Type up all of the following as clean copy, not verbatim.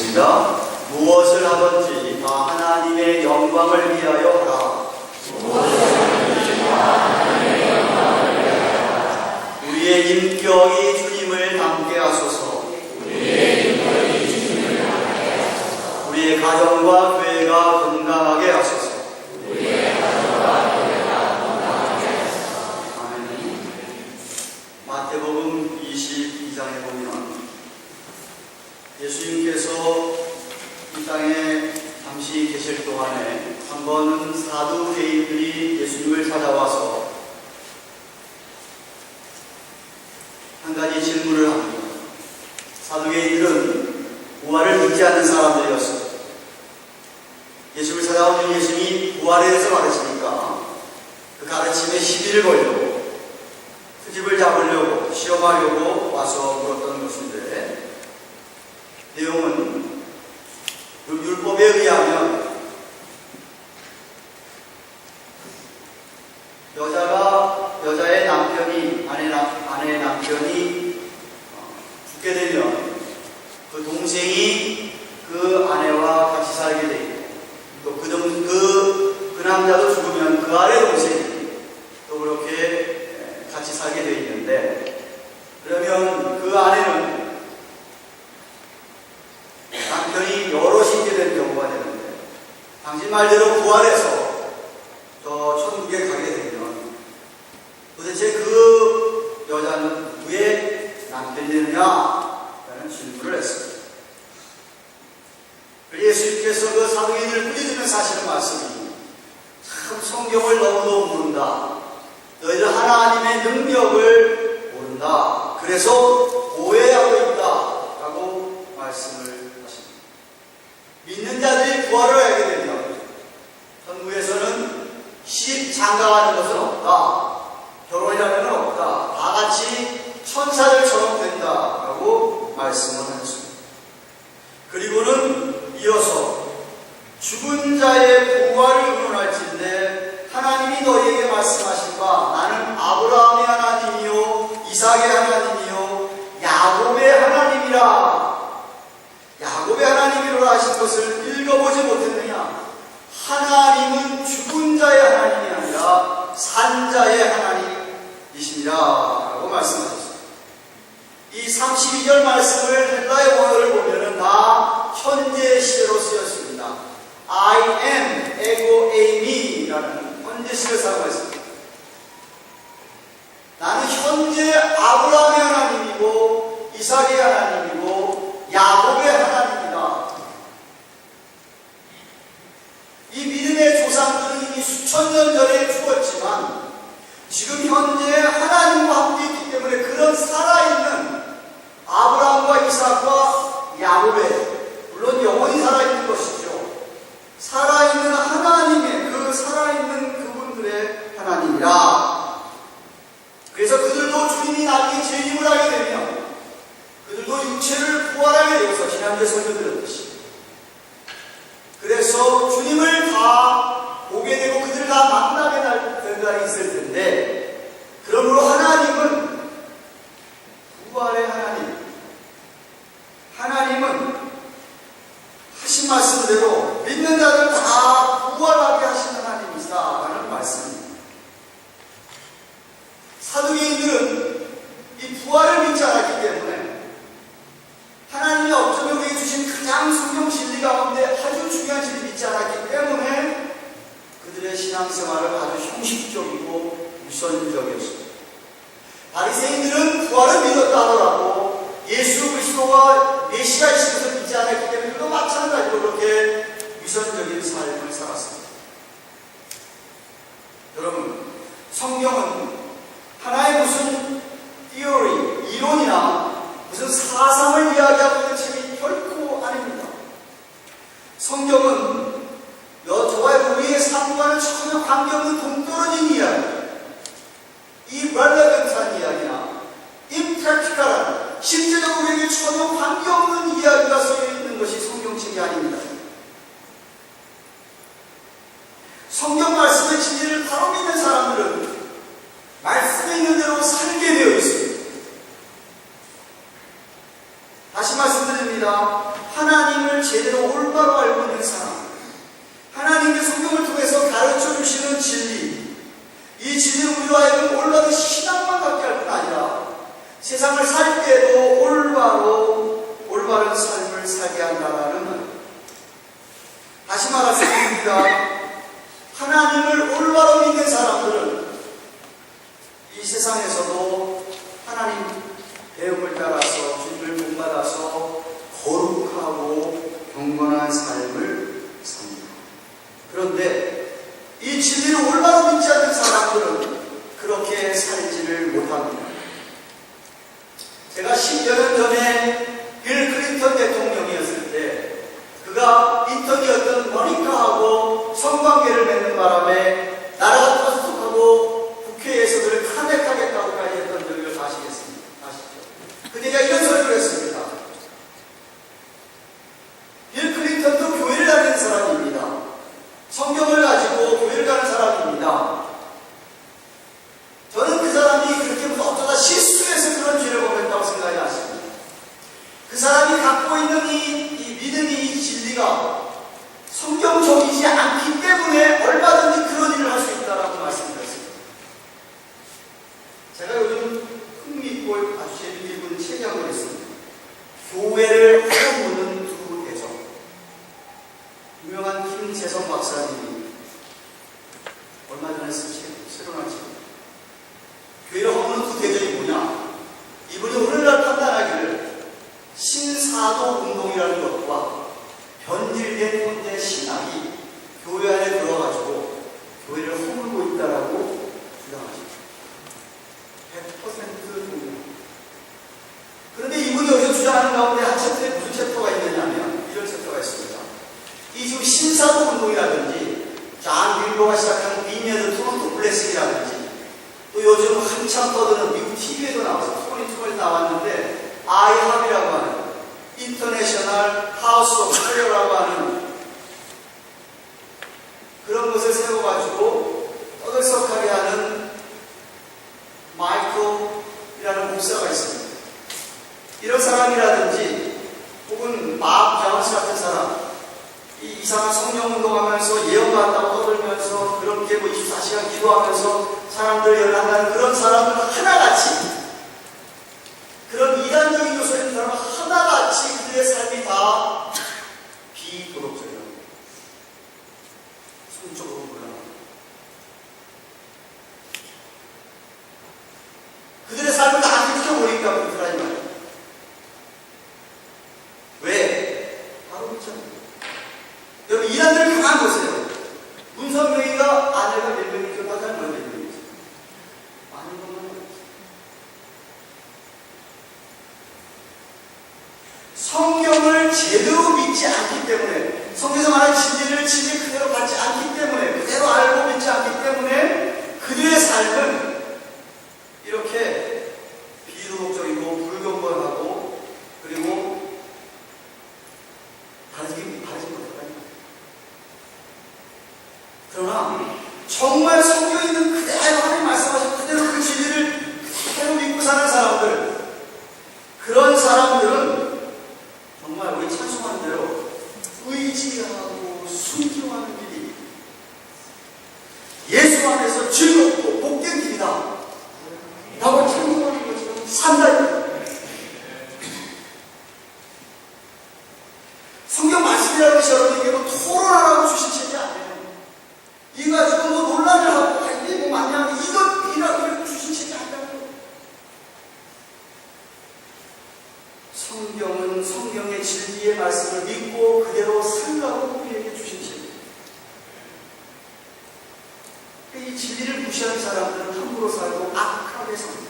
읽겠습니다. 무엇을 하든지 다 하나님의 영광을 위하여 하라. 우리의 인격이 주님을 닮게 하소서. 우리의 가정과 교회가 건강하게 하소서. 아멘. 마태복음 22장에 보면 예수님께서 이 땅에 잠시 계실 동안에 한 번은 사두개인들이 예수님을 찾아와서 한 가지 질문을 합니다. 사두개인들은 부활을 믿지 않는 사람들이었습니다. 예수를 찾아오는 예수님이 부활에 대해서 가르치니까 그 가르침에 시비를 걸려고 트집을 잡으려고 시험하려고 와서 물었던 것인데, 내용은 율법에 의하면 여자의 남편이 아내의 남편이 죽게 되면 그 동생이 그 아내와 같이 살게 되고, 또 그 남자도 죽으면 그 아래 동생이 또 그렇게 같이 살게 되어 있는데, 그러면 그 아내는 남편이 여럿이 있게 된 경우가 되는데, 당신 말대로 부활해서 저 천국에 가게 되면 도대체 그 여자는 누구의 남편이 되느냐? 라는 질문을 했습니다. 예수님께서 그 사두개인을 꾸짖으면 사실은 말씀이, 참 성경을 너무너무 모른다. 너희들 하나님의 능력을 모른다. 그래서 오해하고 있다. 라고 말씀을 하십니다. 믿는 자들이 부활을 하게 되면 천국에서는 시집 장가가는 것은 없다. 결혼이라는 건 없다. 다 같이 천사들처럼 된다라고 말씀을 하셨습니다. 그리고는 이어서 죽은 자의 부활을 의논할진대 하나님이 너희에게 말씀하신 바 나는 아브라함의 하나님이요 이삭의 하나님이요 야곱의 하나님이라. 야곱의 하나님이라 하신 것을 읽어보지 못했느냐? 하나님은 죽은 자의 하나님이 아니라 산 자의 하나님이시니라 라고 말씀하셨습니다. 이 32절 말씀을 헬라의 원어를 보면은 다 현재 시제로 쓰였습니다. I am, ego, eimi라는 현재 시를 사용했습니다. 나는 현재 아브라함의 하나님이고 이삭의 하나님이고 야곱의 하나님이다. 이 믿음의 조상들은 이미 수천 년 전에 죽었지만 지금 현재 하나님과 함께 있기 때문에 그런 살아있는 아브라함과 이삭과 야곱의, 물론 영원히 살아있는 것이죠, 살아있는 하나님의, 그 살아있는 그분들의 하나님이라. 그래서 그들도 주님이 나중에 재림을 하게 되면 그들도 육체를 부활하게 되어서 지난주에 설명드렸듯이, 그래서 주님을 다 보게 되고 그들을 다 만나게 될 날이 있을 텐데, 그러므로 하나님은 부활의 하나님은 하신 말씀대로 믿는 자들 다 부활하게 하신 하나님이시다라는 말씀입니다. 사두개인들은 이 부활을 믿지 않았기 때문에 하나님이 어쩌면 우리에게 주신 가장 성경 진리 가운데 아주 중요한 진리 믿지 않았기 때문에 그들의 신앙생활은 아주 형식적이고 유선적이었습니다. 바리새인들은 부활을 믿었다 하더라도 예수 그리스도가 메시아이신 것을 믿지 않았기 때문에 그도 마찬가지로 그렇게 유선적인 삶을 살았습니다. 여러분, 성경은 하나의 무슨 theory, 이론이나 무슨 사상을 이야기하고 있는 책이 결코 아닙니다. 성경은 저와 우리의 삶과는 전혀 관계없는 동떨어진 이야기, irrelevant한 이야기나 impractical한, 실제적으로 우리에게 전혀 관계없는 이야기가 쓰여있는 것이 성경책이 아닙니다. 성경 말씀의 진리를 바로 믿는 사람들은 말씀에 있는 대로 살게 되어 있습니다. 다시 말씀드립니다. 하나님을 제대로 올바로 알고 있는 사람, 하나님의 성경을 통해서 가르쳐 주시는 진리, 이 진리를 우리로 하여금 올바른 신앙만 갖게 할 뿐 아니라 세상을 살 때도 올바른 삶을 살게 한다는 말. 다시 말하겠습니다. 하나님을 올바로 믿는 사람들은 이 세상에서도 하나님 배움을 따라서 주님을 본받아서 거룩하고 경건한 삶을 삽니다. 그런데 이 진리를 올바로 믿지 않는 사람들은 그렇게 살지를 못합니다. 제가 10여 년 전에 빌 클린턴 대통령이었을 때 그가 인턴이었던 모니카하고 성관계를 맺는 바람에 나라가 터득하고 국회에서 그를 탄핵하겠다고까지 했던 적을 아시죠? 그때가 이런 소리를 했습니다. 빌 클린턴도 교회를 다니는 사람입니다. 성경을 가지고 교회를 가는 사람입니다. 저는 그 사람이 그렇게 어쩌다 실수해서 그런 죄를 범했다고 생각이 났습니다. 그 사람이 갖고 있는 이 믿음이, 이 진리가 성경적이지 않기 때문에 얼마든지 그런 일을 할 수 있다라고 말씀드렸습니다. 제가 요즘 흥미있고 아주 재미있는 책이 한 권 있습니다. 교회를 허무는 두 대적. 유명한 김재성 박사님이 얼마 전에 쓴 책, 새로운 책. 교회를 허무는 두 대적이 뭐냐? 이분이 오늘날 판단하기를 신사도 운동이라는 것과 변질된 현대 신학이 교회 안에 들어가지고 교회를 허물고 있다라고 주장하십니다. 100% 동의합니다. 그런데 이분이 여기서 주장하는 가운데 한 챕터에 무슨 챕터가 있느냐면 이런 챕터가 있습니다. 이 지금 신사도 운동이라든지 존 밀버가 시작한 비니어드 토론토 블레싱이라든지 또 요즘 한참 떠드는 미국 TV에도 나와서 토론토에 나왔는데 IHOP이라고 하는 인터내셔널 하우스 오브 프레어라고 하는 그런 것을 세워가지고 떠들썩하게 하는 마이클이라는 목사가 있습니다. 이런 사람이라든지 혹은 막 자원스 같은 사람, 이 이상한 성령 운동하면서 예언받았다고 떠들면서 그렇게 24시간 기도하면서 사람들 연락하는 그런 사람들 하나같이 그런 이단적인 요소에 있는 사람 하나같이 그들의 삶이 다 비도덕적이라고 성적으로 몰라요. 그들의 삶을 다 비켜보니까 그렇더라 이 말이에요. 왜? 바로 그렇잖아요. 여러분 이단들을 가만 보세요. 문선명이가 아내가 몇 명이 결혼하자는 몇 명이죠. 많은 것만 성경을 제대로 믿지 않기 때문에 성경에서 말하는 진리를 진리 그대로 받지 않기 때문에 그대로 알고 믿지 않기 때문에 그들의 삶은 이렇게 비도덕적이고 불경건하고 그리고 바르지 못하다니. 그러나 정말 성경에 있는 그대로 하나님 말씀하신 그대로 그 진리를 그대로 믿고 사는 사람들, 그런 사람들은 정말 우리 찬송한 대로 의지하고 순종하는 길이 예수 안에서 즐겁고 복된 길이다 라고 찬송하는 것처럼 산다. 성경 말씀이라는 것이 여러분에게 뭐 토론하라고 주신 책이 아니에요. 이거 가지고 뭐 논란을 하고 이게 뭐 맞냐 이라고 주신 책이 아니라고. 성경은 성경의 진리의 말씀을 믿고 그대로 살라고 우리에게 주신 책이에요. 이 진리를 무시하는 사람들은 함부로 살고 악하게 삽니다.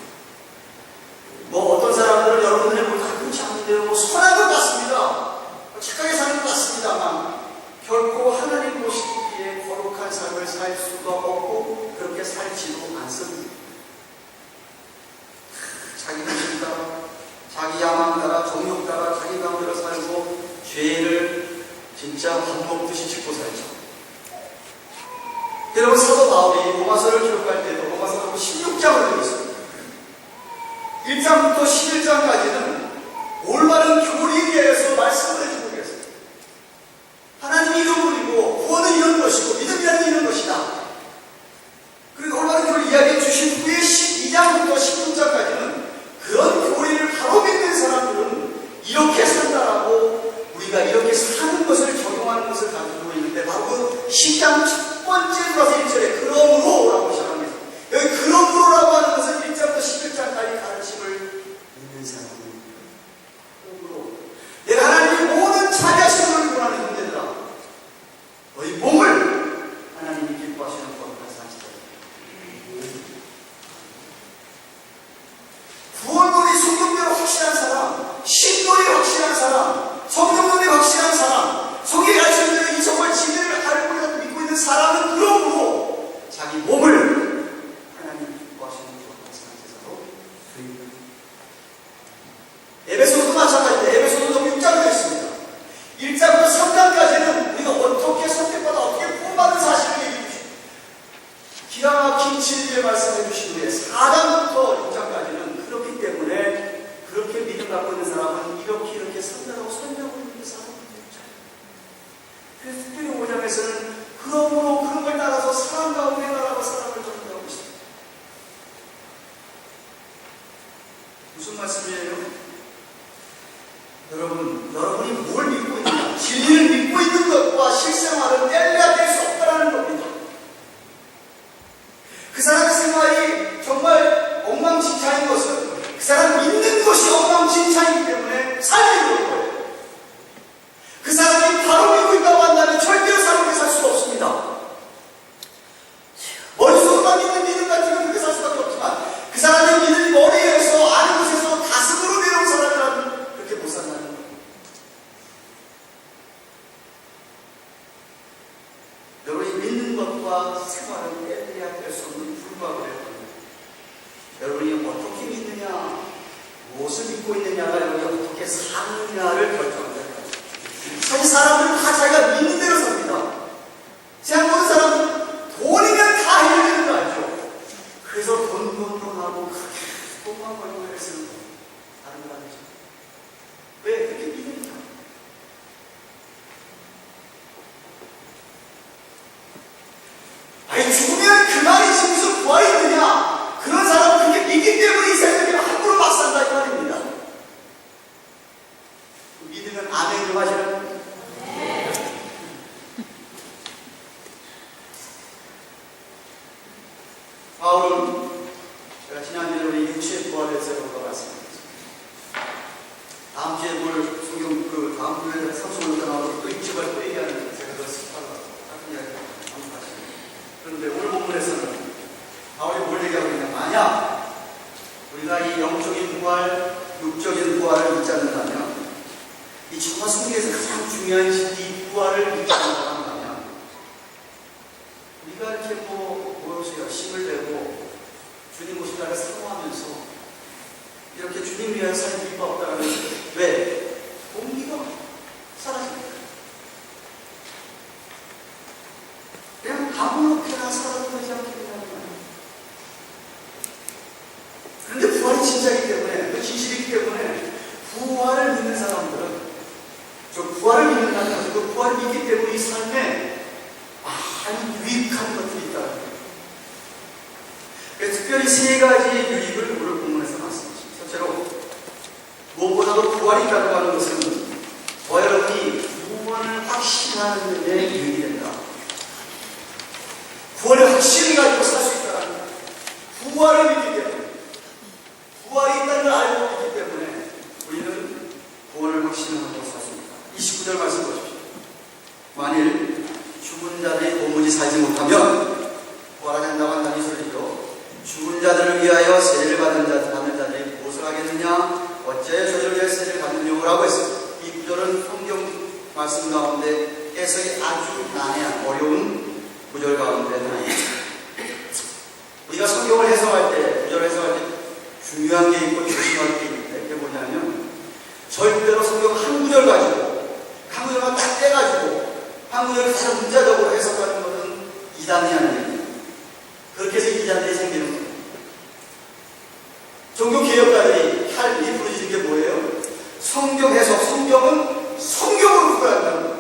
뭐 어떤 사람들은 여러분들이 뭐 그렇지 않은데요. 뭐 선한 것 같습니다. 착하게 사는 것 같습니다만 결코 하나님 보시기에 거룩한 삶을 살 수가 없고 그렇게 살지도 않습니다. 자기 중심 따라, 자기 야망 따라, 정욕 따라, 자기 마음대로 살고 죄를 진짜 밥 먹듯이 짓고 살죠. 여러분 사도 바울이 로마서를 기록할 때도 로마서 16장을 읽고 있습니다. 1장부터 11장까지는 올바른 이렇게 산다라고 설명을 했는데 사람들이 잘. 그래서 특별히 5장에서는 그러므로 그런 걸 따라서 사랑 가운데 나라고 사랑을 전하고 있습니다. 무슨 말씀이에요? 여러분이 뭘 믿고 있느냐? 진리를 믿고 있는 것과 실생활은 뗄래야 뗄 수 없다는 겁니다. 그 사람의 생활이 정말 엉망진창인 것은 그 사람 믿는 것이 엉망진창이기 때문에 살게 되는 거예요. 그 사람이 바로 믿고 있다고 한다면 절대로 사람에게 살 수가 없습니다. 머릿속으로만 믿는 믿음 같은 건 그렇게 살 수밖에 없지만 그 사람의 믿음이 머리에서 아는 곳에서 가슴으로 내려온 사람이라면 그렇게 못 산다는 거예요. 여러분이 믿는 것과 생활은 뗄래야 뗄 수 없는 불과를 해요. 여러분이 어떻게 믿느냐, 무엇을 믿고 있느냐가 여러분이 어떻게 사느냐를 결정한다. 사실 사람들은 다 자기가 믿는 대로 삽니다. 제가 모든 사람은 돈이면 다 해결되는 거 알죠? 그래서 돈하고 돈만 벌고 애를 쓰는 거 다른 거 아니죠? 왜 그렇게 믿느냐? 아니 죽으면 그만이지 무슨 부활이 있느냐? 그런 사람은 그렇게 믿기 때문에 이 세상에 함부로 막 산다 이 말입니다. 믿으면 아멘 좀 하시는. 바울은 제가 지난주에 우리 육체의 부활에 대해서 말씀드렸습니다. 다음 주에 다음 주에 35년 나와서 또 육체가 또 얘기하는 제가 그걸 습관하고 다른 이야기 한번 하시죠. 그런데 오늘 본문에서는 바울이 뭘 얘기하고 있냐? 만약 우리가 이 영적인 부활, 육적인 부활을 믿지 않는다면 이 주와 승리에서 가장 중요한 이 부활을 믿지 않는다면 우리가 이렇게 모여서 힘을 내고 주님 오신 날을 사모하면서 이렇게 주님 위한 삶이 의미가 없다는 왜? 공기가 사라집니다. 그냥 아무렇게나 살아도 되지 않겠느냐. 그런데 부활이 진짜이기 때문에, 그 진실이기 때문에 부활을 믿는 사람들은 저 부활을 믿는다는 그 부활을 믿기 때문에 이 삶에 많은 유익한 것들이 있다는 거예요. 특별히 세 가지 유익을 오늘 본문에서 말씀하십니다. 첫째로 무엇보다도 부활이 있다고 하는 것은 저와 여러분이 구원을 확신하는 데 유익이 된다. 구원의 확신을 가지고 살 수 있다는 거예요. 부활을 믿기 때문에, 부활이 있다는 걸 알고 있기 때문에 우리는 구원을 확신하고 살 수 있다. 29절 말씀 보십시오. 만일 죽은 자들이 도무지 살지 못하면 부활하지 않는다고 한다는 소리죠. 죽은 자들을 위하여 세례를 받는 자들이 무엇을 하겠느냐? 어째 저들을 위하여 세례를 받느냐고 했습니다. 이 구절은 성경 말씀 가운데 해석이 아주 난해한 어려운 구절 가운데 하나입니다. 우리가 성경을 해석할 때, 구절을 해석할 때 중요한 게 있고 조심할 게 있는데 그게 뭐냐면 절대로 성경 한 구절 가지고 한 구절만 딱 떼가지고 한 구절을 다 문자적으로 해석하는 것은 이단이 아니에요. 그렇게 해서 이단들이 생기는 거예요. 종교개혁가들이 이 부르짖는 게 뭐예요? 성경 해석, 성경은 성경으로 구별한다는 거예요.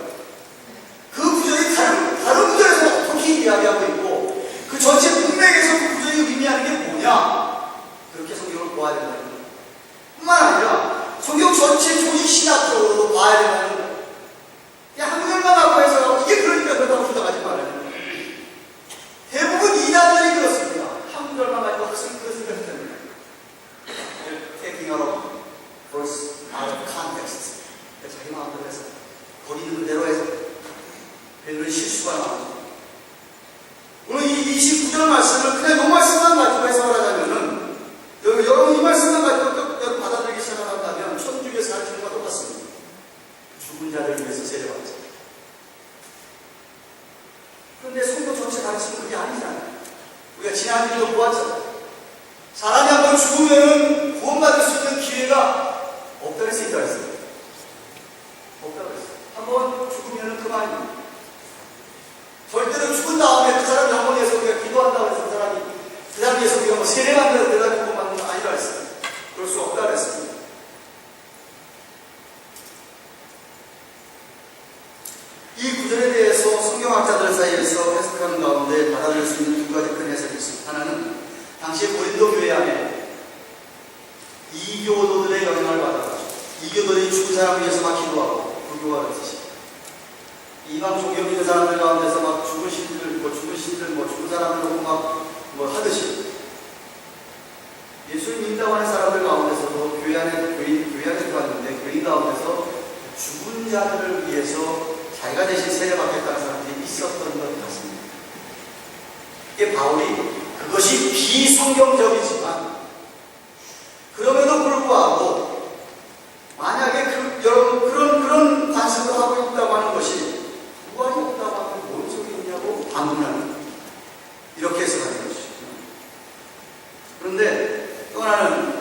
그 구절이 다른 구절에서 어떻게 이야기하고 있고 그 전체 문맥에서 그 구절이 의미하는 게 뭐냐? 그렇게 성경을 보아야 된다는 거예요. 뿐만 아니라 성경 전체 조직신학적으로도 봐야 된다는 거예요. 그냥 한 구절만 갖고 해서 이게 그러니까 그렇다고 생각하지 말아요. 대부분 이단들이 그렇습니다. 한 구절만 가지고 그것을 생각했다는 거예요. Taking out of verse out of context. 자기 마음대로 해서 거기 있는 대로 해서 그런 실수가 나와요. 오늘 이 29절 말씀을 그냥 이 말씀만 가지고 해석을 하자면은 여러분 이 말씀만 가지고 여러분 받아들이기 시작한다면 천주교에서 가르치는 것과 똑같습니다. 죽은 자들을 위해서 세례받자. 그런데 성도 전체 가르치는 그게 아니잖아요. 우리가 지난주에도 보았잖아요. 사람이 한번 죽으면은 구원받을 수 있는 기회가 없다고 해서 있다고 했어요. 없다고 했어요. 한번 죽으면은 그만입니다. 절대로 죽은 다음에 그 사람 영혼에 위해서 우리가 기도한다고 해서 그 사람에 위해서 우리가 뭐 세례받는다고 내가 구원받는 건 아니라 했어요. 그럴 수 없다고 했습니다. 이 구절에 대해서 성경학자들 사이에서 해석하는 가운데 받아들일 수 있는 두 가지 큰 해석이 있습니다. 하나는 당시 고린도 교회 안에 이교도들의 영향을 받아가지고 이교도들이 죽은 사람을 위해서 막 기도하고 불교하는 뜻이에요. 이방 종교 믿는 사람들 가운데서 막 죽은 신들, 죽은 사람들 놓고 막 하듯이 예수를 믿는다고 하는 사람들 가운데서도 교회 안에 들어왔는데 교인 가운데서 죽은 자들을 위해서 자기가 대신 세례받겠다는 사람들이 있었던 것 같습니다. 이게 바울이 그것이 비성경적이지만 그럼에도 불구하고 만약에 여러분 그런 관습을 하고 있다고 하는 것이 부활이 없다고 하면 뭔 소리 있냐고 반문하는 이렇게 해석하는 것이죠. 그런데 또 하나는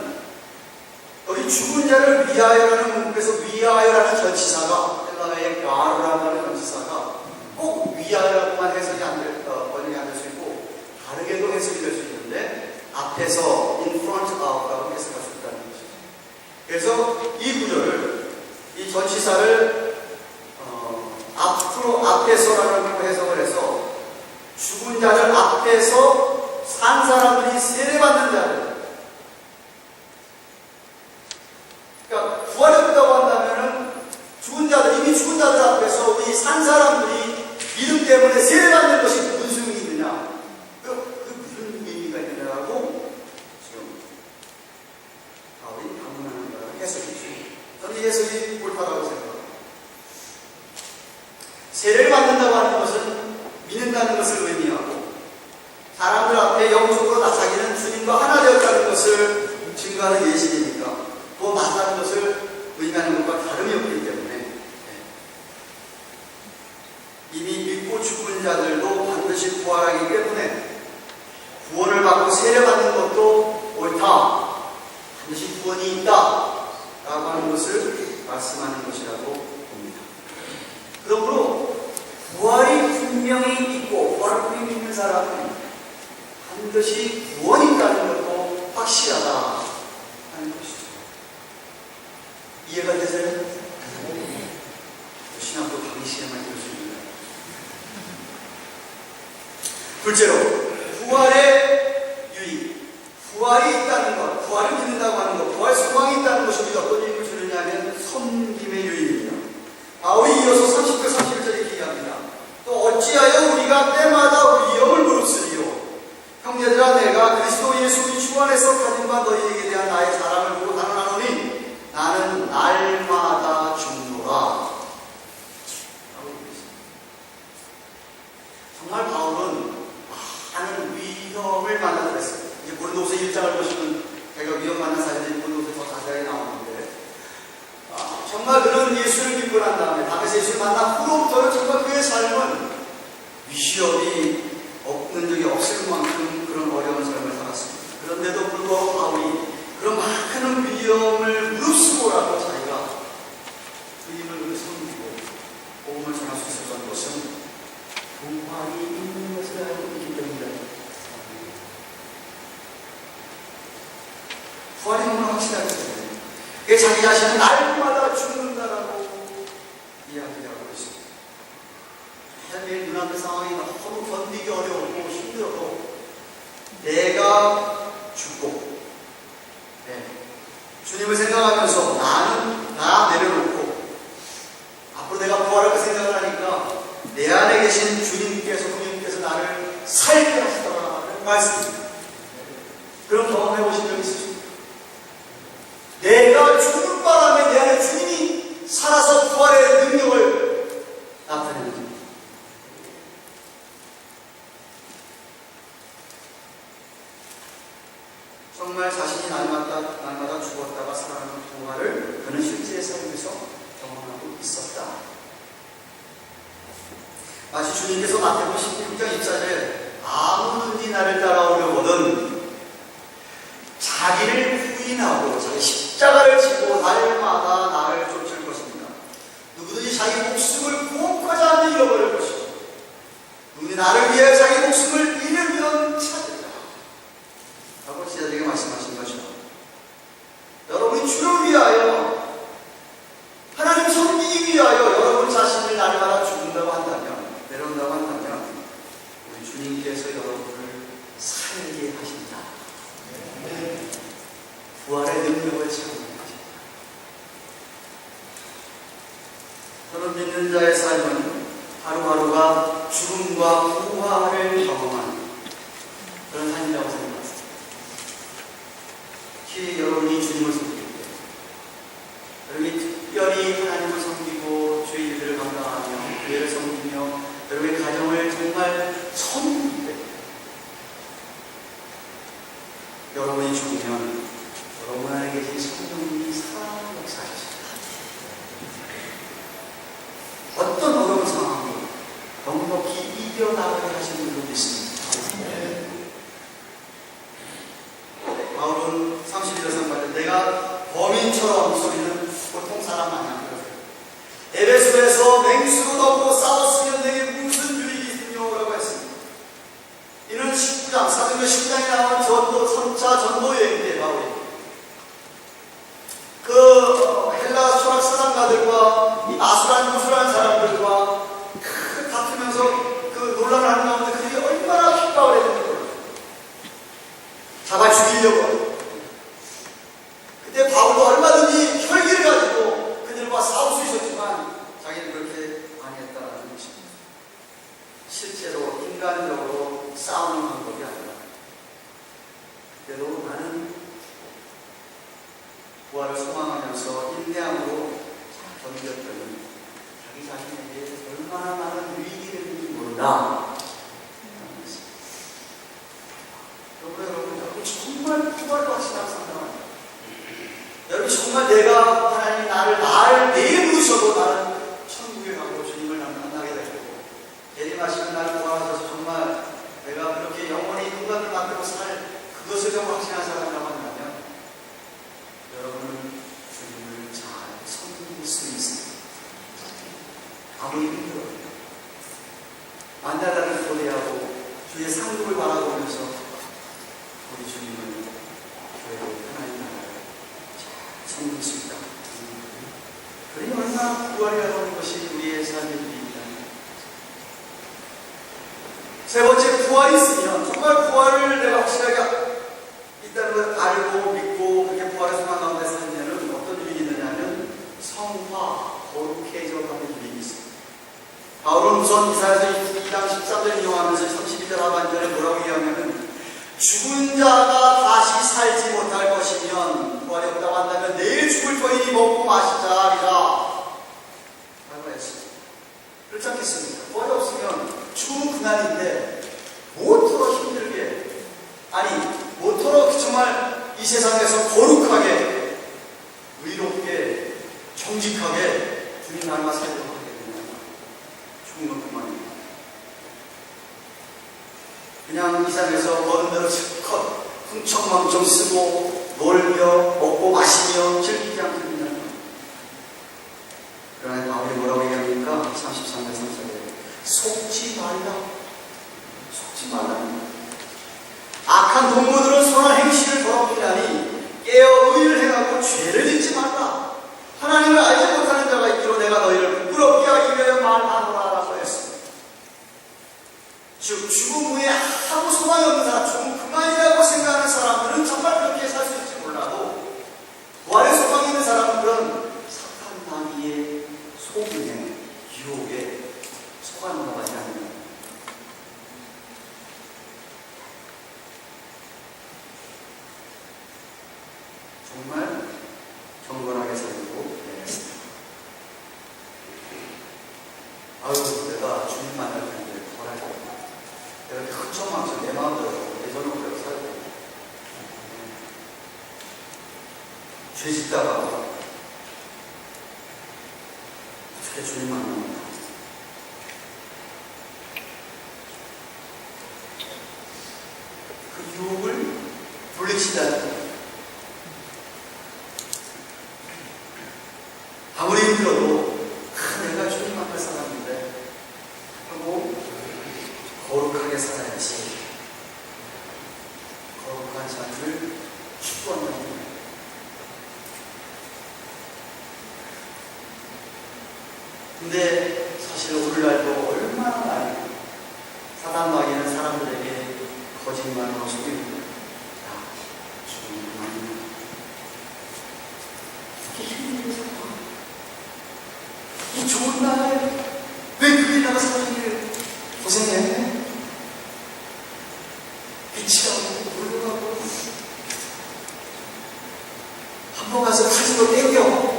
여기 죽은 자를 위하여라는 문구에서 위하여라는 전치사가 헬라어의 가르라고 하는 전치사가 꼭 위하여라고만 해석이 번역이 안 될 수 있고 다르게도 해석이 될 수 있는데 앞에서 in front of라고 해석할 수 있다는 것이죠. 그래서 이 구절을 이 전치사를 앞에서라는 해석을 해서 죽은 자를 앞에서 산 사람들이 세례받는 자들, 그러니까 부활이 없다고 한다면은 이미 죽은 자들 앞에서 이 산 사람들이 믿음 때문에 세례받는 것이 무슨 소용이 있느냐, 그 무슨 의미가 있느냐라고 지금 바울이 반문하는 거라는 해석이죠. 저는 이 해석이 옳다라고 생각합니다. 세례를 받는다고 하는 것은 믿는다는 것을 의미하고 사람들 앞에 영적으로 자기는 주님과 하나 되었다는 것을 증거하는 예식이니까 또 만나는 것을 의미하는 것과 다름이 없기 때문에 이미 믿고 죽은 자들도 반드시 부활하기 때문에 구원을 받고 세례받는 것도 옳다, 반드시 구원이 있다 라고 하는 것을 말씀하는 것이라고 봅니다. 그러므로 부활이 분명히 있고 부활을 분명히 믿는 사람은 반드시 구원이 있다는 것도 확실하다 하는 것이죠. 이해가 되세요? 신학도 강의 시간만 들을 수 있는데. 둘째로 부활의 유익, 부활이 있다는 것, 부활을 믿는다고 하는 것, 부활 소망이 있다는 것이 우리가 어떤 힘을 주느냐면 섬김의 유익입니다. 바울이 이어서 30절 31절에 이렇게 얘기합니다. 또 어찌하여 우리가 때마다 위험을 무릅쓰리요. 형제들아, 내가 그리스도 예수 우리 주 안에서 가진 바 너희에게 대한 나의 자랑을 보고 단언하노니 나는 날마다 죽노라. 정말 바울은 많은 위험을 만나게 됐습니다. 이제 고린도후서 1장을 보시면 제가 위험 만난 사실들이 고린도후서에 더 자세하게 나오는데 정말 그는 예수를 믿고 난 다음에 다윗에서 예수를 만난 후로부터는 정말 그의 삶은 위협이 없는 적이 없을 만큼 그런 어려운 삶을 살았습니다. 그런데도 불구하고 바울이 그런 많은 위험을 무릅쓰고라도 자기가 주님을 섬기고 복음을 전할 수 있었던 것은 부활이 있는 것을 알고 있기 때문이다. 부활이 너무나 확실하기 때문에 그게 자기 자신은 날마다 죽는다라고 이야기하고 있습니다. 매일 눈앞의 상황이 너무 견디기 어려웠고 힘들어도 내가 죽고 주님을 생각하면서 나 내려놓고 앞으로 내가 부활할 거 생각을 하니까 내 안에 계신 주님께서 나를 살게 하시더라는 말씀입니다. 그런 경험해 보신 적 있으십니까? 내가 죽는 바람에 내 안에 주님이 살아서 부활의 능력을 나타내는 겁니다. 정말 자신이 날마다 죽었다가 살아나는 부활을 그는 실제 삶에서 경험하고 있었다. 마치 주님께서 마태복음 16장 24절에 아무든지 나를 따라오려거든 자기를 부인하고 자기 십자가를 지고 날마다 나를 쫓을 것입니다. 누구든지 자기 목숨을 구원하자 하면 잃어버릴 것이고 누구든지 나를 위해 자기 목숨을 잃으면 찾으리라 라고 제자들에게 말씀하신 것이죠. 여러분이 주를 위하여 하나님 섬기기 위하여 여러분 자신을 날마다 죽는다고 주님께서 여러분을 살게 하신다. 부활의 능력을 체험하십니다. 저는 믿는 자의 삶은 하루하루가 죽음과 부활을 경험하는 그런 삶이라고 생각합니다. 특히 여러분이 주님을 섬길 때, 여러분이 특별히 하나님을 섬기고 주의 일들을 감당하며 교회를 섬기며 여러분의 가정을 정말 섬길 때, 여러분이 죽으면 여러분 안에 계신 성령님이 살아 역사하십니다. 어떤 어려운 상황도 넉넉히 이겨나가게 하시는 분도 있습니다. 바울은 31절 말에 내가 범인처럼 이 소리는 보통 사람 아니야. 에베소에서 맹수로 덮고 싸웠으면 내게 무슨 유익이 있으냐고 했습니다. 이는 19장, 사도행전 19장에 나온 전도, 3차 전도 여행때 바울이 그 헬라 철학 사상가들과 이 아수란 무술한 사람들과 다투면서 그 논란을 하는 가운데 그들이 얼마나 핍박을 했는지 몰라요. 잡아 죽이려고 하고. 그때 바울도 얼마든지 혈기를 가지고 그들과 싸울 수 있었지만 자기는 그렇게 안 했다는 것입니다. 실제로 인간적으로 싸우는 방법이 아니라 그때도 나는 부활을 소망하면서 인내함으로 견뎠더니 자기 자신에게 얼마나 많은 위기가 있는지 모른다. 여러분 정말 부활과 신앙생활 여러분 정말 내가 하나님 나를 내부르셔도 나는 천국에 가고 주님을 만나게 될 거고 내리마시는 나를 도와주셔서 정말 내가 그렇게 영원히 인간을 만들고 살 그것을 정말 확신한 사람이라고 한다면 여러분은 주님을 잘 섬길 수 있습니다. 아무리 힘들어도 만나다를 고대하고 주의 상급을 바라보면서 우리 주님을 교회로 하나님 나라를 잘 섬길 수 있다. 그러니 얼마나 부활이라고 하는 것이 우리의 삶의 일입니다. 세 번째, 부활이 있으면 정말 부활을 내가 확실하게 있다는 걸 알고 믿고 그렇게 부활의 소망 가운데 살면은 어떤 유익이 있느냐면 성화, 거룩해져가는 유익이 있습니다. 바울은 우선 이사야서 2장 13절 인용하면서 32절 하반절에 뭐라고 얘기하냐면 죽은 자가 다시 살지 못할 것이면 부활이 없다고 한다면 내일 죽을 터이니 먹고 마시자 하리라 라고 했습니다. 그렇지 않겠습니까? 부활이 없으면 죽은 그날인데 모쪼록 힘들게 모쪼록 정말 이 세상에서 거룩하게 의롭게 정직하게 주님 닮아 살도록 하게 되면 죽은 것 그만입니다. 그냥 이 세상에서 버는 대로 실컷 흥청망청 쓰고 놀며 먹고 마시며 즐기지 않게 된다는 거예요. 그러나 바울이 뭐라고 얘기합니까? 33절 34절에 속지 말라. 속지 말라. 악한 동무들은 선한 행실을 더럽히나니 깨어 의를 행하고 죄를 짓지 말라. 하나님을 알지 못하는 자가 있기로 내가 너희를 부끄럽게 하기 위하여 말하노라라고 했습니다. 즉 죽음 후에 아무 소망이 없는 사람, 죽음 그만이라고 생각하는 사람들은 정말 그렇게 살 수 있을지 몰라도 부활의 소망이 있는 사람들은 사탄 마귀의 속임에 유혹에 속아 넘어가지 않는 정말 경건하게 살고 되겠습니다. 아유, 내가 주님 만날 텐데 부활할 거야. 내가 이렇게 흥청망청 내 마음대로 내 전용대로 살고 죄 짓다가 어떻게 주님 만납니다. 그 유혹을 물리치다니 아무리 힘들어도 내가 주님 만날 사람인데 하고 거룩하게 살아야지. 거룩한 삶을 추구한다는 거예요. 근데 사실 오늘날도 얼마나 많이 사단 마귀는 사람들에게 거짓말로 속입니다. 야, 죽으면 그만이야. 이렇게 힘들게 살아. 이 좋은 날에 왜 그게 나가 살기를 고생해? 빛이 나고 물러가고 한번 가서 가지고 땡겨.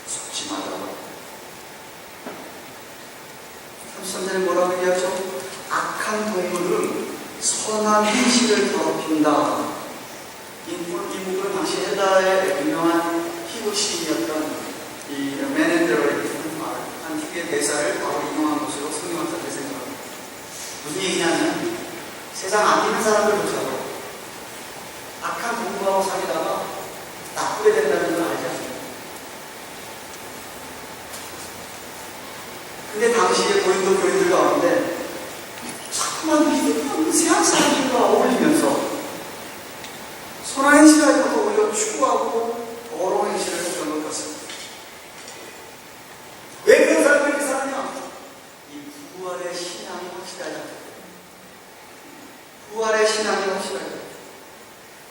속지 말라고. 33절에 뭐라고 얘기하죠? 악한 동물은 선한 행실을 더럽힌다. 이 부분 당시 헤다의 유명한 히브 시인이었던 이 메넨데로의 한 희귀의 대사를 바로 인용한 것으로 성경학자들이 생각합니다. 무슨 얘기냐면 세상 안 믿는 사람들조차도 악한 동물하고 사귀다가 나쁘게 된다는 걸 알지 않습니까? 근데 당시에 고린도 교인들 가운데 자꾸만 믿음 없는 세상 사람들과 어울리면서 선한 행실을 하지 못하고 오히려 추구하고 더러운 행실을 했던 것 같습니다. 왜 그런 사람들이 이렇게 사느냐? 이 부활의 신앙이 확실하지 않기 때문에. 부활의 신앙이 확실하기 때문에.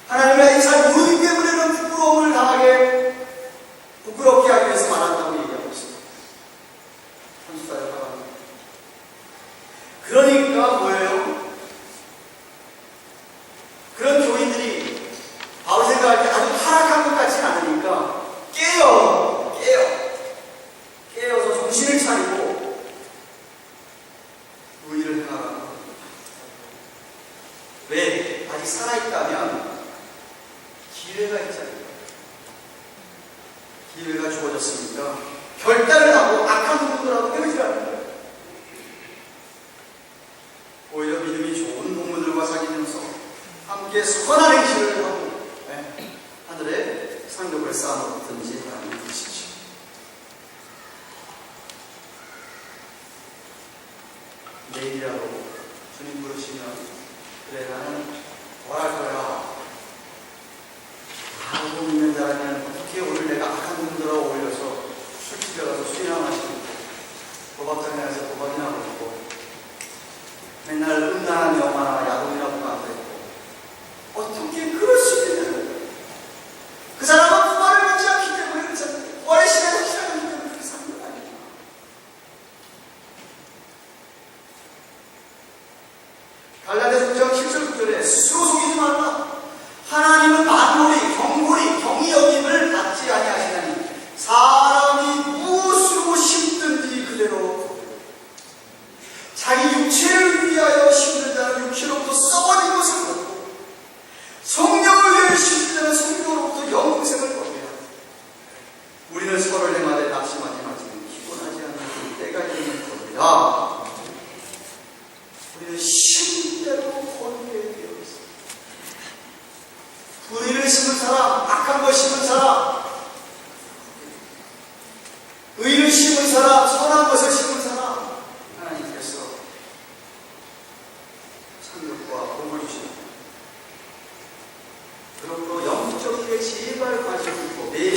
하나님의 잘 모르기 때문에는 부끄러움을 당하게 부끄럽게 하기 위해서 말한다고 얘기하고 있습니다. 34절 하반입니다. 그러니까 뭐예요? 그런 교인들이 바로 생각할 때 아주 타락한 것 같지는 않으니까 깨어서 정신을 차리고 의의를 행하라는 겁니다. 왜? 아직 살아있다면 기회가 있잖아요. 기회가 주어졌으니까 결단을 하고 악한 동물들하고 헤어지라는 거예요. 오히려 믿음이 좋은 동물들과 사귀면서 함께 선한 행실을 하고 하늘에 상급을 쌓아놓든지 하는 것이죠. 내일이라도 주님 부르시면 그래 나는 뭐 할 거야 하고 믿는 자라면 어떻게 오늘 내가 악한 분들하고 어울려서 술집에 가서 술이나 마시고 도박장에 가서 도박이나 먹고 맨날 음란한 영화나 야동이나 보면 안 되고 어떻게 그럴 수 있느냐. 그 사람은 부활을 믿지 않기 때문에 부활의 시간이 확실하기 때문에 그렇게 사는 거 아니야. 갈라디아서 6장 7절 9절에 스스로 속이지 말라. 하나님은 만물이 경이 여김을 받지 아니하시나니 사람이 무엇으로 심든지 그대로 자기 육체를 위하여 심는 자는 육체로부터 썩어진 것을 거두고 성령을 위하여 심는 자는 성령으로부터 영생을 거두리라. 우리는 서로를 행하되 낙심하지 마시는 피곤하지 않는 때가 있는 겁니다. 우리는 심대로 거두게 되어 있습니다. 불의를 심은 사람, 악한 걸 심은 사람, 의를 심은 사람, 선한 것을 심은 사람, 하나님께서 상급과 복을 주십니다. 그러므로 영적 길에 제발 관심 있고 매일